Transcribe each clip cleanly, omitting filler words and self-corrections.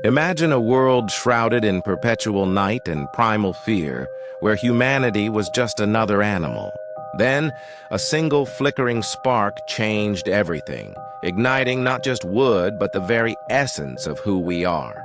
Imagine a world shrouded in perpetual night and primal fear, where humanity was just another animal. Then, a single flickering spark changed everything, igniting not just wood, but the very essence of who we are.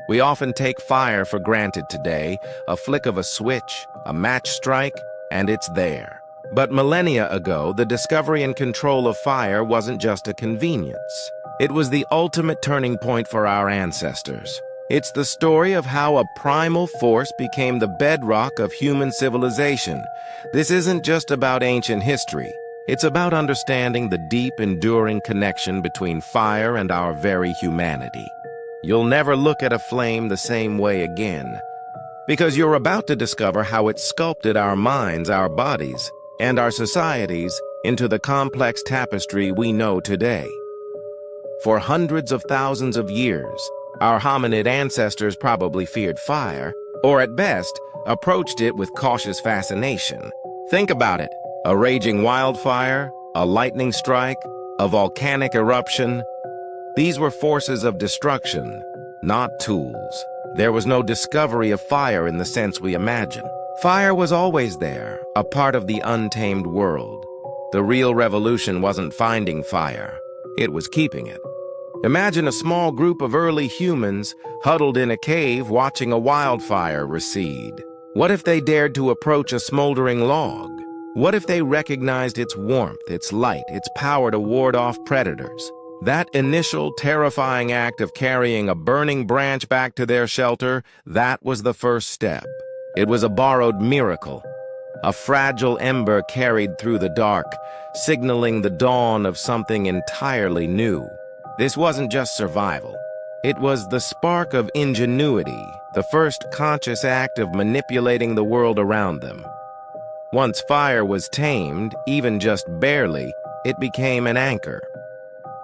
We often take fire for granted today, a flick of a switch, a match strike, and it's there. But millennia ago, the discovery and control of fire wasn't just a convenience. It was the ultimate turning point for our ancestors. It's the story of how a primal force became the bedrock of human civilization. This isn't just about ancient history. It's about understanding the deep, enduring connection between fire and our very humanity. You'll never look at a flame the same way again, because you're about to discover how it sculpted our minds, our bodies, and our societies into the complex tapestry we know today. For hundreds of thousands of years, our hominid ancestors probably feared fire, or at best, approached it with cautious fascination. Think about it: a raging wildfire, a lightning strike, a volcanic eruption. These were forces of destruction, not tools. There was no discovery of fire in the sense we imagine. Fire was always there, a part of the untamed world. The real revolution wasn't finding fire, it was keeping it. Imagine a small group of early humans huddled in a cave watching a wildfire recede. What if they dared to approach a smoldering log? What if they recognized its warmth, its light, its power to ward off predators? That initial terrifying act of carrying a burning branch back to their shelter, that was the first step. It was a borrowed miracle, a fragile ember carried through the dark, signaling the dawn of something entirely new. This wasn't just survival. It was the spark of ingenuity, the first conscious act of manipulating the world around them. Once fire was tamed, even just barely, it became an anchor.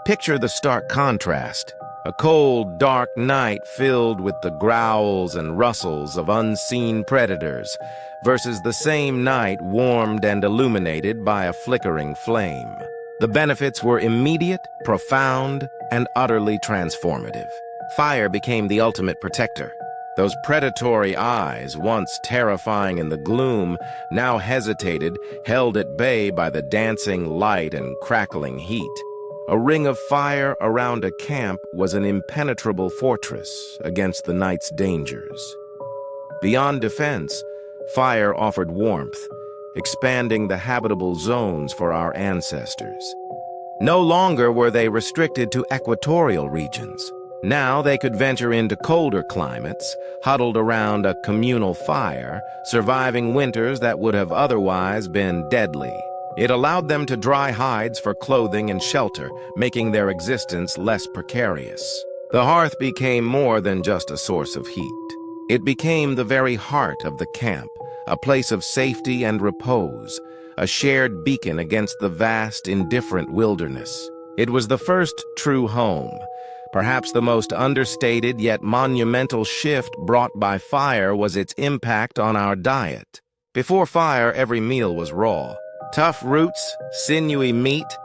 Picture the stark contrast: a cold, dark night filled with the growls and rustles of unseen predators, versus the same night warmed and illuminated by a flickering flame. The benefits were immediate, profound, and utterly transformative. Fire became the ultimate protector. Those predatory eyes, once terrifying in the gloom, now hesitated, held at bay by the dancing light and crackling heat. A ring of fire around a camp was an impenetrable fortress against the night's dangers. Beyond defense, fire offered warmth, expanding the habitable zones for our ancestors. No longer were they restricted to equatorial regions. Now they could venture into colder climates, huddled around a communal fire, surviving winters that would have otherwise been deadly. It allowed them to dry hides for clothing and shelter, making their existence less precarious. The hearth became more than just a source of heat. It became the very heart of the camp, a place of safety and repose, a shared beacon against the vast, indifferent wilderness. It was the first true home. Perhaps the most understated yet monumental shift brought by fire was its impact on our diet. Before fire, every meal was raw. Tough roots, sinewy meat.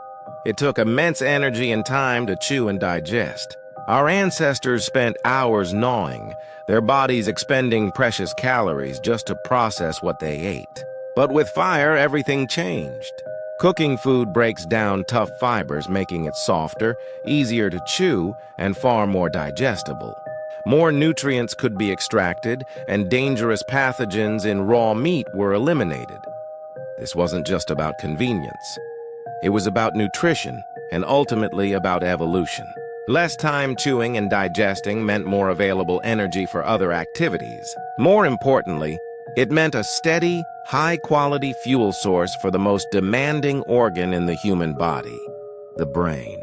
It took immense energy and time to chew and digest. Our ancestors spent hours gnawing, their bodies expending precious calories just to process what they ate. But with fire, everything changed. Cooking food breaks down tough fibers, making it softer, easier to chew, and far more digestible. More nutrients could be extracted, and dangerous pathogens in raw meat were eliminated. This wasn't just about convenience. It was about nutrition, and ultimately about evolution. Less time chewing and digesting meant more available energy for other activities. More importantly, it meant a steady, high-quality fuel source for the most demanding organ in the human body, the brain.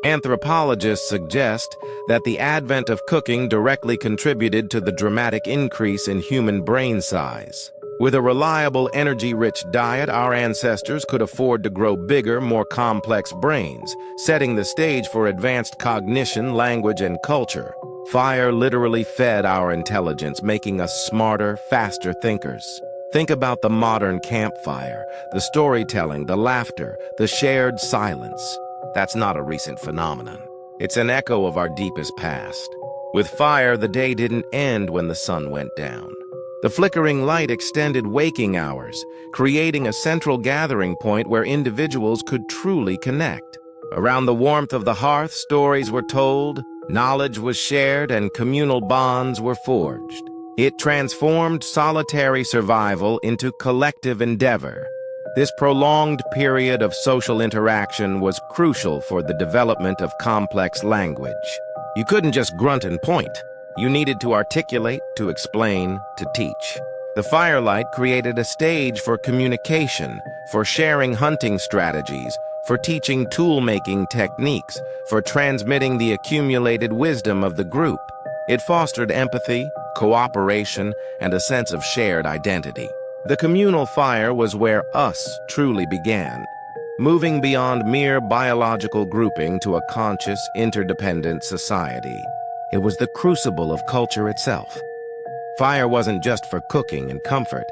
Anthropologists suggest that the advent of cooking directly contributed to the dramatic increase in human brain size. With a reliable, energy-rich diet, our ancestors could afford to grow bigger, more complex brains, setting the stage for advanced cognition, language, and culture. Fire literally fed our intelligence, making us smarter, faster thinkers. Think about the modern campfire, the storytelling, the laughter, the shared silence. That's not a recent phenomenon. It's an echo of our deepest past. With fire, the day didn't end when the sun went down. The flickering light extended waking hours, creating a central gathering point where individuals could truly connect. Around the warmth of the hearth, stories were told, knowledge was shared, and communal bonds were forged. It transformed solitary survival into collective endeavor. This prolonged period of social interaction was crucial for the development of complex language. You couldn't just grunt and point. You needed to articulate, to explain, to teach. The firelight created a stage for communication, for sharing hunting strategies, for teaching tool-making techniques, for transmitting the accumulated wisdom of the group. It fostered empathy, cooperation, and a sense of shared identity. The communal fire was where us truly began, moving beyond mere biological grouping to a conscious, interdependent society. It was the crucible of culture itself. Fire wasn't just for cooking and comfort.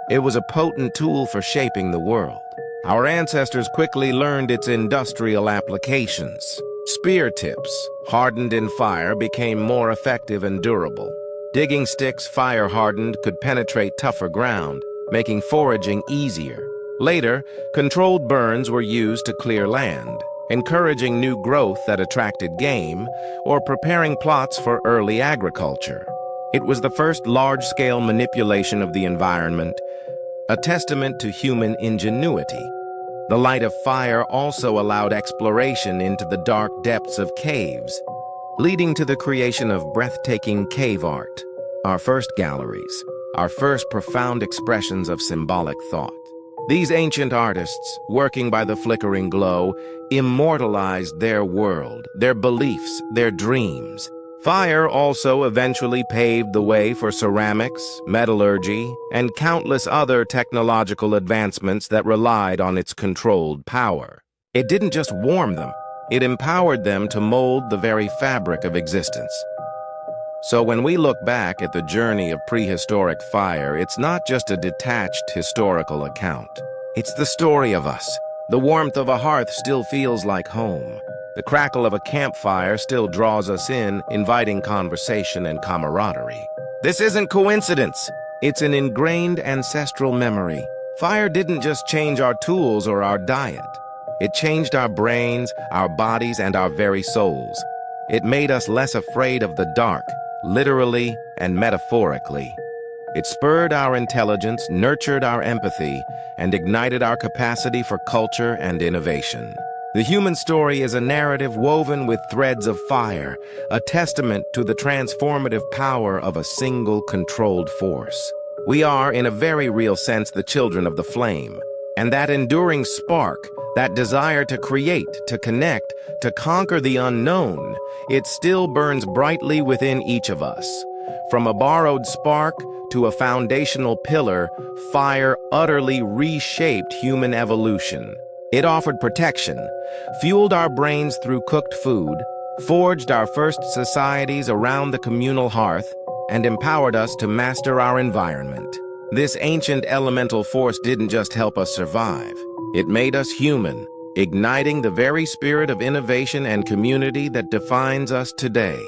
It was a potent tool for shaping the world. Our ancestors quickly learned its industrial applications. Spear tips, hardened in fire, became more effective and durable. Digging sticks, fire-hardened, could penetrate tougher ground, making foraging easier. Later, controlled burns were used to clear land, encouraging new growth that attracted game, or preparing plots for early agriculture. It was the first large-scale manipulation of the environment, a testament to human ingenuity. The light of fire also allowed exploration into the dark depths of caves, leading to the creation of breathtaking cave art, our first galleries, our first profound expressions of symbolic thought. These ancient artists, working by the flickering glow, immortalized their world, their beliefs, their dreams. Fire also eventually paved the way for ceramics, metallurgy, and countless other technological advancements that relied on its controlled power. It didn't just warm them, it empowered them to mold the very fabric of existence. So when we look back at the journey of prehistoric fire, it's not just a detached historical account. It's the story of us. The warmth of a hearth still feels like home. The crackle of a campfire still draws us in, inviting conversation and camaraderie. This isn't coincidence. It's an ingrained ancestral memory. Fire didn't just change our tools or our diet. It changed our brains, our bodies, and our very souls. It made us less afraid of the dark, literally and metaphorically. It spurred our intelligence, nurtured our empathy, and ignited our capacity for culture and innovation. The human story is a narrative woven with threads of fire, a testament to the transformative power of a single controlled force. We are, in a very real sense, the children of the flame. And that enduring spark, that desire to create, to connect, to conquer the unknown, it still burns brightly within each of us. From a borrowed spark to a foundational pillar, fire utterly reshaped human evolution. It offered protection, fueled our brains through cooked food, forged our first societies around the communal hearth, and empowered us to master our environment. This ancient elemental force didn't just help us survive. It made us human, igniting the very spirit of innovation and community that defines us today.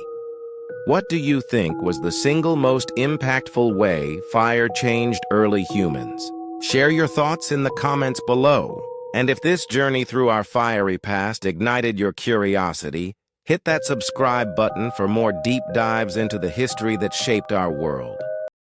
What do you think was the single most impactful way fire changed early humans? Share your thoughts in the comments below. And if this journey through our fiery past ignited your curiosity, hit that subscribe button for more deep dives into the history that shaped our world.